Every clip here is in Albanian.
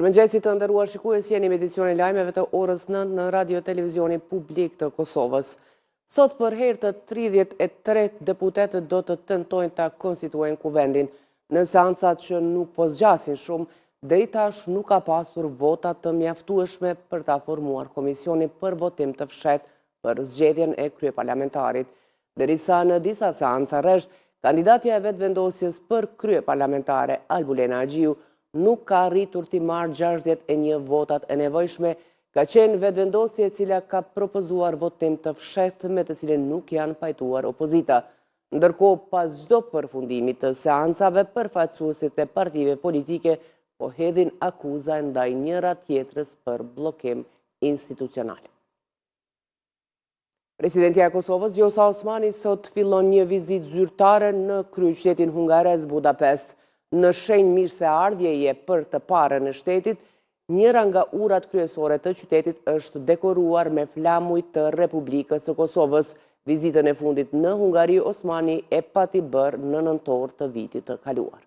Mirëmëngjesi të nderuar shikues, jeni me edicionin e lajmeve të orës 9 në Radio Televizionin Publik të Kosovës. Sot për herë të 33 deputetët do të tentojnë ta konstituojnë kuvendin. Në seancat që nuk po zgjasin shumë, deri tash nuk ka pasur vota të mjaftueshme për ta formuar komisionin për votim të fshehtë për zgjedhjen e kryeparlamentarit. Derisa në disa seanca rresht, kandidatja e vetëvendosjes për kryeparlamentare Albulena Agjiu nuk ka arritur t'i marrë 61 votat e nevojshme, ka qenë vetëvendosje e cila ka propozuar votim të fshehtë me të cilin nuk janë pajtuar opozita. Ndërkohë, pas çdo përfundimi të seancave, përfaqësuesit e partive politike po hedhin akuza ndaj njëra tjetrës për bllokim institucional. Presidentja e Kosovës, Vjosa Osmani, sot fillon një vizitë zyrtare në kryeqytetin hungarez Budapest. Në shenjë mirëseardhjeje për të parën e shtetit, njëra nga urat kryesore të qytetit është dekoruar me flamuj të Republikës së Kosovës. Vizitën e fundit në Hungari, Osmani e pati bërë në nëntor të vitit të kaluar.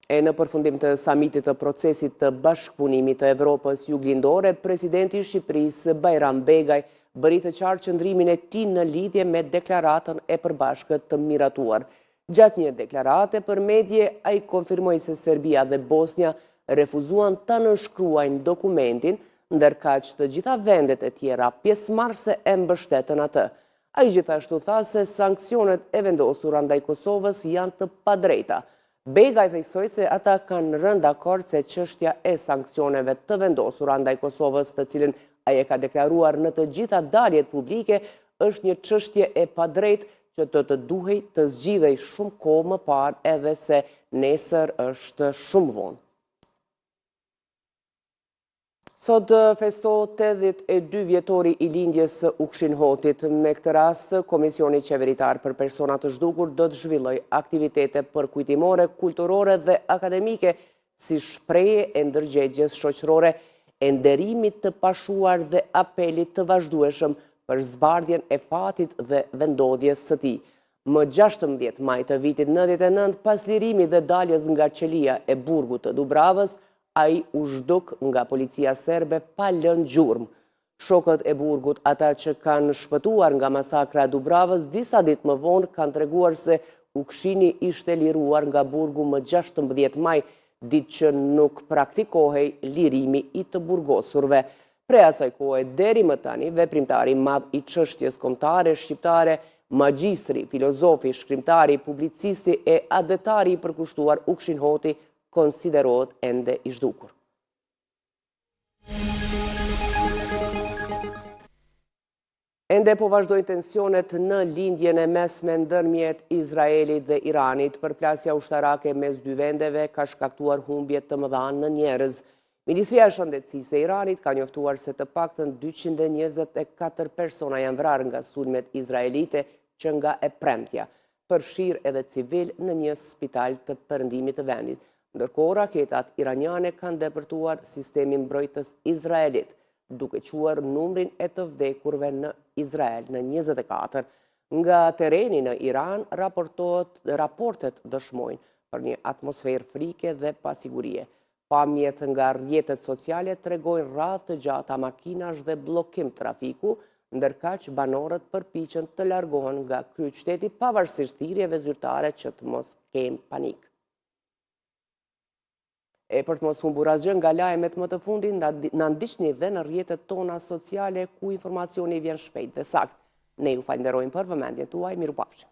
E në përfundim të samitit të procesit të bashkëpunimit të Evropës juglindore, presidenti i Shqipërisë Bajram Begaj bëri të qartë qëndrimin e tij në lidhje me deklaratën e përbashkët të miratuar. Gjatë një deklarate për medje, ai konfirmoi se Serbia dhe Bosnia refuzuan ta nënshkruajnë dokumentin, ndërkaq të gjitha vendet e tjera pjesëmarrëse e mbështetën atë. Ai gjithashtu tha se sanksionet e vendosura ndaj Kosovës janë të padrejta. Begaj theksoi se ata kanë rënë dakord se çështja e sanksioneve të vendosura ndaj Kosovës, të cilën ai e ka deklaruar në të gjitha daljet publike, është një çështje e padrejtë që të duhej të zgjidhej shumë kohë më parë, edhe se nesër është shumë vonë. Sot festohet 82 vjetori i lindjes së Ukshin Hotit. Me këtë rast, Komisioni Qeveritar për Persona të Zhdukur do të zhvillojë aktivitete përkujtimore, kulturore dhe akademike si shprehje e ndërgjegjes shoqërore, e nderimit të pashuar dhe apelit të vazhdueshëm për zbardhjen e fatit dhe vendodhjes së tij. Më 16 maj të vitit 99, pas lirimit dhe daljes nga qelia e burgut të Dubravës, ai u zhduk nga policia serbe pa lënë gjurmë. Shokët e burgut, ata që kanë shpëtuar nga masakra e Dubravës, disa ditë më vonë kanë treguar se Ukshini ishte liruar nga burgu më 16 maj, ditë që nuk praktikohej lirimi i të burgosurve. Prej asaj kohe deri më tani, veprimtari madh i çështjes kombëtare shqiptare, magjistri, filozofi, shkrimtari, publicisti e adetari i përkushtuar Ukshin Hoti konsiderohet ende i zhdukur. Ende po vazhdojnë tensionet në lindjen e mesme ndërmjet Izraelit dhe Iranit. Përplasja ushtarake mes dy vendeve ka shkaktuar humbje të mëdha në njerëz. Ministria e Shëndetësisë e Iranit ka njoftuar se të paktën 224 persona janë vrarë nga sulmet izraelite që nga e premtja, përfshirë edhe civil në një spital të perëndimit të vendit. Ndërkohë, raketat iraniane kanë depërtuar sistemin mbrojtës izraelit, duke quar numrin e të vdekurve në Izrael në 24. Nga tereni në Iran, raportet dëshmojnë për një atmosferë frike dhe pasigurie. Pamjet nga rrjetet sociale tregojnë radhë të gjata makinash dhe bllokim trafiku, ndërkaq banorët përpiqen të largohen nga kryeqyteti pavarësisht thirrjeve zyrtare që të mos kenë panik. E për të mos humbur asgjë nga lajmet më të fundit, na ndiqni dhe në rrjetet tona sociale ku informacioni vjen shpejt dhe sakt. Ne ju falenderojmë për vëmendjen tuaj, mirupafshim.